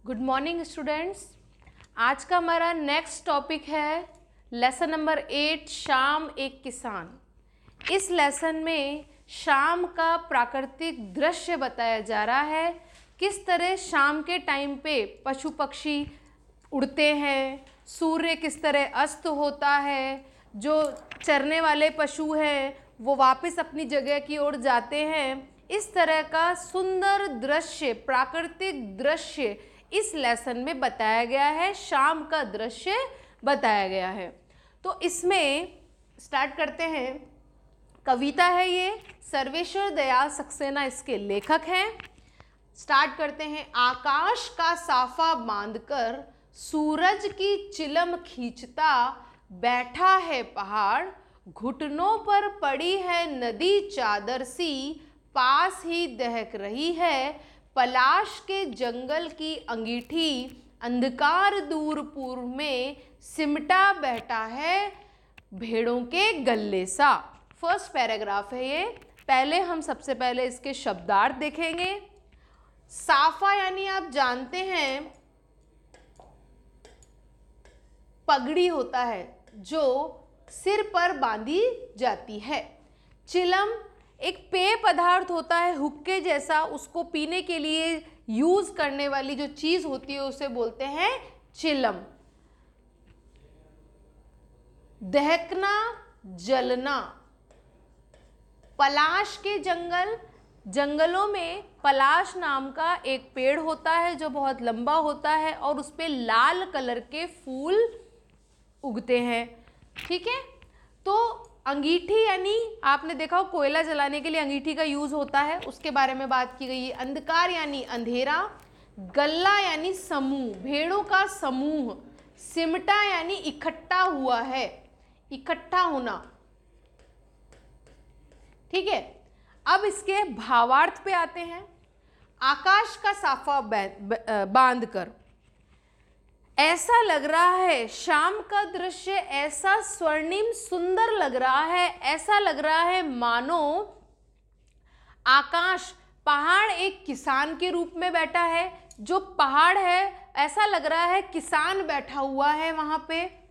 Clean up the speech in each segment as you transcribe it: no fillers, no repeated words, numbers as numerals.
Good morning students. आज का हमारा नेक्स्ट टॉपिक है लेसन नंबर 8 शाम एक किसान। इस लेसन में शाम का प्राकृतिक दृश्य बताया जा रहा है। किस तरह शाम के टाइम पे पशु पक्षी उड़ते हैं, सूर्य किस तरह अस्त होता है, जो चरने वाले पशु हैं वो वापस अपनी जगह की ओर जाते हैं। इस तरह का सुंदर दृश्य, प्राकृतिक दृश्य इस लेसन में बताया गया है। शाम का दृश्य बताया गया है। तो इसमें स्टार्ट करते हैं। कविता है ये, सर्वेश्वर दयाल सक्सेना इसके लेखक हैं। स्टार्ट करते हैं। आकाश का साफा बांधकर सूरज की चिलम खींचता बैठा है पहाड़, घुटनों पर पड़ी है नदी चादर सी, पास ही दहक रही है पलाश के जंगल की अंगीठी, अंधकार दूर पूर्व में सिमटा बैठा है भेड़ों के गल्ले सा। फर्स्ट पैराग्राफ है ये। पहले हम सबसे पहले इसके शब्दार्थ देखेंगे। साफा यानी आप जानते हैं पगड़ी होता है जो सिर पर बांधी जाती है। चिलम एक पेय पदार्थ होता है हुक्के जैसा, उसको पीने के लिए यूज करने वाली जो चीज होती है उसे बोलते हैं चिलम। दहकना, जलना। पलाश के जंगल, जंगलों में पलाश नाम का एक पेड़ होता है जो बहुत लंबा होता है और उस पे लाल कलर के फूल उगते हैं। ठीक है। तो अंगीठी यानी आपने देखा हो कोयला जलाने के लिए अंगीठी का यूज होता है, उसके बारे में बात की गई है। अंधकार यानी अंधेरा। गल्ला यानी समूह, भेड़ों का समूह। सिमटा यानी इकट्ठा हुआ है, इकट्ठा होना। ठीक है। अब इसके भावार्थ पे आते हैं। आकाश का साफा बांधकर ऐसा लग रहा है, शाम का दृश्य ऐसा स्वर्णिम सुंदर लग रहा है, ऐसा लग रहा है मानो आकाश, पहाड़ एक किसान के रूप में बैठा है। जो पहाड़ है ऐसा लग रहा है किसान बैठा हुआ है वहां पे,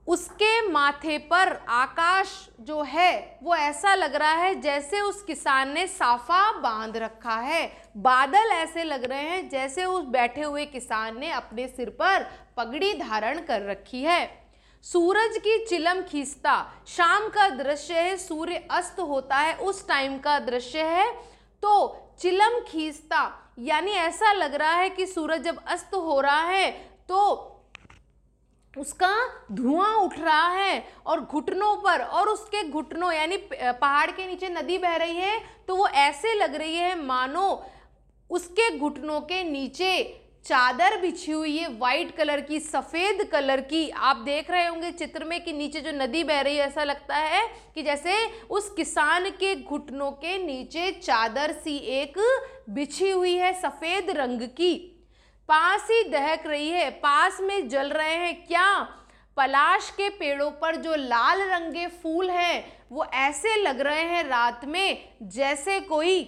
उसके माथे पर आकाश जो है वो ऐसा लग रहा है जैसे उस किसान ने साफा बांध रखा है। बादल ऐसे लग रहे हैं जैसे उस बैठे हुए किसान ने अपने सिर पर पगड़ी धारण कर रखी है। सूरज की चिलम खींचता, शाम का दृश्य है, सूर्य अस्त होता है उस टाइम का दृश्य है। तो चिलम खींचता यानी ऐसा लग रहा है कि सूरज जब अस्त हो रहा है तो उसका धुआं उठ रहा है और घुटनों पर, और उसके घुटनों यानी पहाड़ के नीचे नदी बह रही है तो वो ऐसे लग रही है मानो उसके घुटनों के नीचे चादर बिछी हुई है वाइट कलर की, सफेद कलर की। आप देख रहे होंगे चित्र में कि नीचे जो नदी बह रही है ऐसा लगता है कि जैसे उस किसान के घुटनों के नीचे चादर सी एक बिछी हुई है सफेद रंग की। पास ही दहक रही है, पास में जल रहे हैं क्या? पलाश के पेड़ों पर जो लाल रंगे फूल हैं वो ऐसे लग रहे हैं रात में जैसे कोई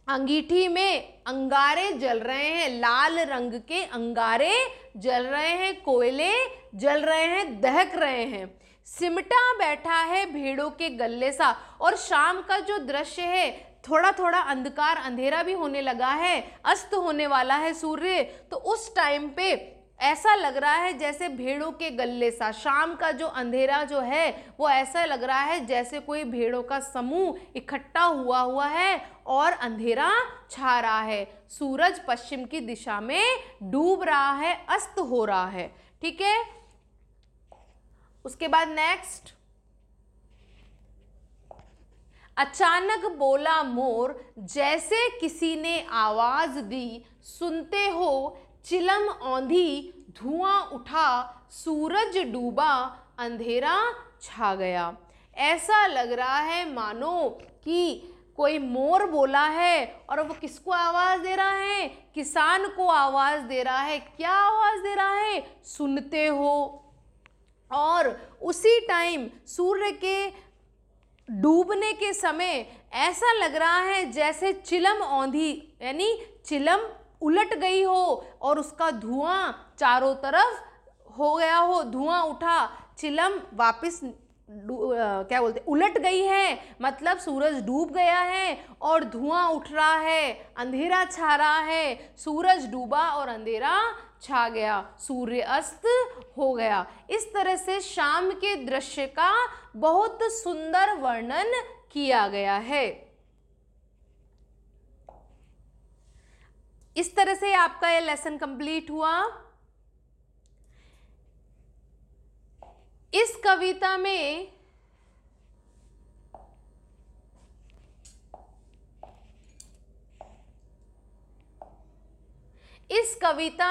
अंगीठी में अंगारे जल रहे हैं, लाल रंग के अंगारे जल रहे हैं, कोयले जल रहे हैं, दहक रहे हैं। सिमटा बैठा है भेड़ों के गल्ले सा। और शाम का जो दृश्य है थोड़ा थोड़ा अंधकार, अंधेरा भी होने लगा है, अस्त होने वाला है सूर्य, तो उस टाइम पे ऐसा लग रहा है जैसे भेड़ों के गल्ले सा। शाम का जो अंधेरा जो है वो ऐसा लग रहा है जैसे कोई भेड़ों का समूह इकट्ठा हुआ है और अंधेरा छा रहा है। सूरज पश्चिम की दिशा में डूब रहा है, अस्त हो रहा है। ठीक है। उसके बाद नेक्स्ट, अचानक बोला मोर जैसे किसी ने आवाज दी, सुनते हो चिलम औंधी, धुआं उठा, सूरज डूबा, अंधेरा छा गया। ऐसा लग रहा है मानो कि कोई मोर बोला है और वो किसको आवाज दे रहा है? किसान को आवाज दे रहा है। क्या आवाज दे रहा है? सुनते हो। और उसी टाइम सूर्य के डूबने के समय ऐसा लग रहा है जैसे चिलम औंधी यानी चिलम उलट गई हो और उसका धुआं चारों तरफ हो गया हो, धुआं उठा, चिलम वापस क्या बोलते उलट गई है, मतलब सूरज डूब गया है और धुआं उठ रहा है, अंधेरा छा रहा है, सूरज डूबा और अंधेरा छा गया, सूर्य अस्त हो गया। इस तरह से शाम के दृश्य का बहुत सुंदर वर्णन किया गया है। इस तरह से आपका यह लेसन कंप्लीट हुआ। इस कविता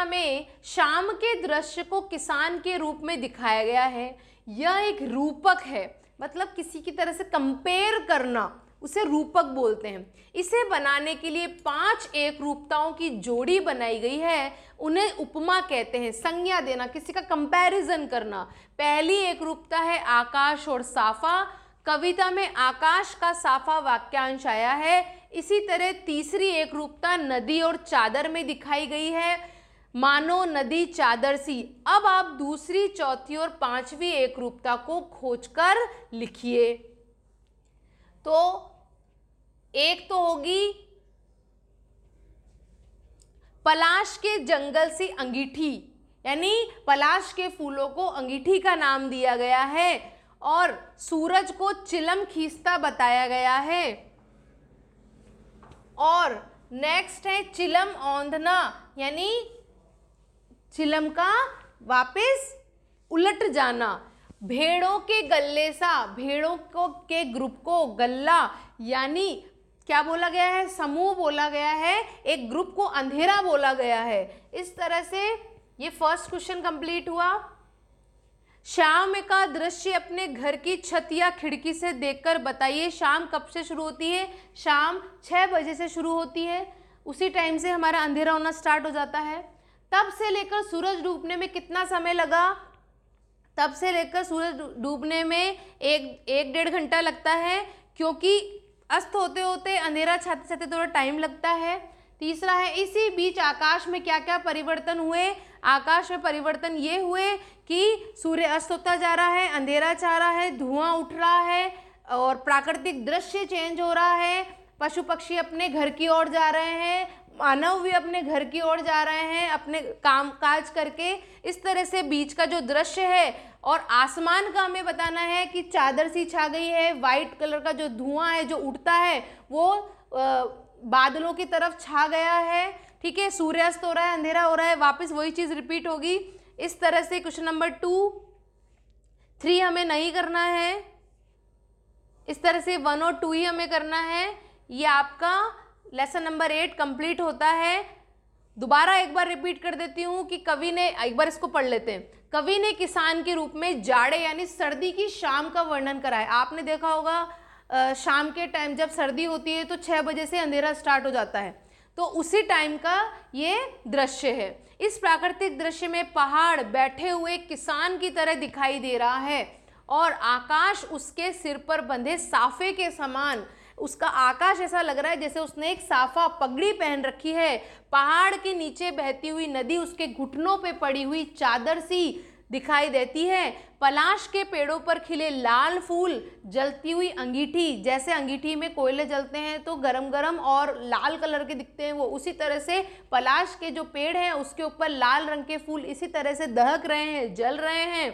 में शाम के दृश्य को किसान के रूप में दिखाया गया है। यह एक रूपक है, मतलब किसी की तरह से कंपेयर करना, उसे रूपक बोलते हैं। इसे बनाने के लिए 5 एक रूपताओं की जोड़ी बनाई गई है, उन्हें उपमा कहते हैं। संज्ञा देना, किसी का कंपैरिजन करना। पहली एक रूपता है आकाश और साफा। कविता में आकाश का साफा वाक्यांश आया है। इसी तरह तीसरी एक रूपता नदी और चादर में दिखाई गई है, मानो नदी चादर सी। अब आप दूसरी, चौथी और पांचवी एक रूपता को खोजकर लिखिए। तो एक तो होगी पलाश के जंगल से अंगीठी, यानी पलाश के फूलों को अंगीठी का नाम दिया गया है और सूरज को चिलम खींचता बताया गया है। और नेक्स्ट है चिलम औंधना, यानी चिलम का वापस उलट जाना। भेड़ों के गल्ले सा, भेड़ों को के ग्रुप को गल्ला यानी क्या बोला गया है, समूह बोला गया है, एक ग्रुप को अंधेरा बोला गया है। इस तरह से ये फर्स्ट क्वेश्चन कंप्लीट हुआ। शाम का दृश्य अपने घर की छत या खिड़की से देखकर बताइए। शाम कब से शुरू होती है? शाम 6 बजे से शुरू होती है, उसी टाइम से हमारा अंधेरा होना स्टार्ट हो जाता है। तब से लेकर सूरज डूबने में कितना समय लगा? तब से लेकर सूरज डूबने में एक डेढ़ घंटा लगता है, क्योंकि अस्त होते होते अंधेरा छाते छाते थोड़ा टाइम लगता है। तीसरा है इसी बीच आकाश में क्या क्या परिवर्तन हुए? आकाश में परिवर्तन ये हुए कि सूर्य अस्त होता जा रहा है, अंधेरा छा रहा है, धुआं उठ रहा है और प्राकृतिक दृश्य चेंज हो रहा है। पशु पक्षी अपने घर की ओर जा रहे हैं, मानव भी अपने घर की ओर जा रहे हैं अपने काम काज करके। इस तरह से बीच का जो दृश्य है और आसमान का हमें बताना है कि चादर सी छा गई है, वाइट कलर का जो धुआं है जो उड़ता है वो बादलों की तरफ छा गया है। ठीक है, सूर्यास्त हो रहा है, अंधेरा हो रहा है, वापस वही चीज़ रिपीट होगी। इस तरह से क्वेश्चन नंबर 2, 3 हमें नहीं करना है। इस तरह से 1 और 2 ही हमें करना है। ये आपका लेसन नंबर 8 कंप्लीट होता है। दोबारा एक बार रिपीट कर देती हूँ कि कवि ने, एक बार इसको पढ़ लेते हैं। कवि ने किसान के रूप में जाड़े यानी सर्दी की शाम का वर्णन करा है। आपने देखा होगा शाम के टाइम जब सर्दी होती है तो 6 बजे से अंधेरा स्टार्ट हो जाता है, तो उसी टाइम का ये दृश्य है। इस प्राकृतिक दृश्य में पहाड़ बैठे हुए किसान की तरह दिखाई दे रहा है और आकाश उसके सिर पर बंधे साफे के समान। उसका आकाश ऐसा लग रहा है जैसे उसने एक साफा पगड़ी पहन रखी है। पहाड़ के नीचे बहती हुई नदी उसके घुटनों पे पड़ी हुई चादर सी दिखाई देती है। पलाश के पेड़ों पर खिले लाल फूल, जलती हुई अंगीठी, जैसे अंगीठी में कोयले जलते हैं तो गरम गरम और लाल कलर के दिखते हैं, वो उसी तरह से पलाश के जो पेड़ हैं उसके ऊपर लाल रंग के फूल इसी तरह से दहक रहे हैं, जल रहे हैं।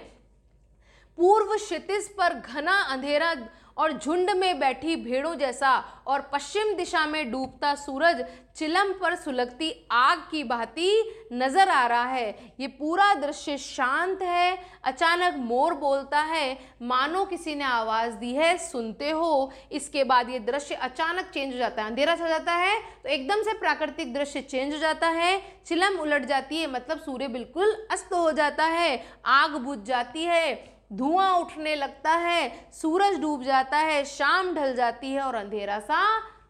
पूर्व क्षितिज पर घना अंधेरा और झुंड में बैठी भेड़ों जैसा और पश्चिम दिशा में डूबता सूरज चिलम पर सुलगती आग की भांति नजर आ रहा है। ये पूरा दृश्य शांत है। अचानक मोर बोलता है, मानो किसी ने आवाज दी है, सुनते हो। इसके बाद ये दृश्य अचानक चेंज हो जाता है, अंधेरा छा जाता है तो एकदम से प्राकृतिक दृश्य चेंज हो जाता है, चिलम उलट जाती है, मतलब सूर्य बिल्कुल अस्त हो जाता है, आग बुझ जाती है, धुआं उठने लगता है, सूरज डूब जाता है, शाम ढल जाती है और अंधेरा सा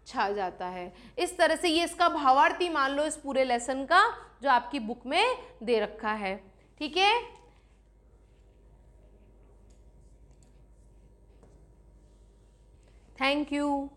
छा जाता है। इस तरह से ये इसका भावार्थी मान लो इस पूरे लेसन का, जो आपकी बुक में दे रखा है। ठीक है, थैंक यू।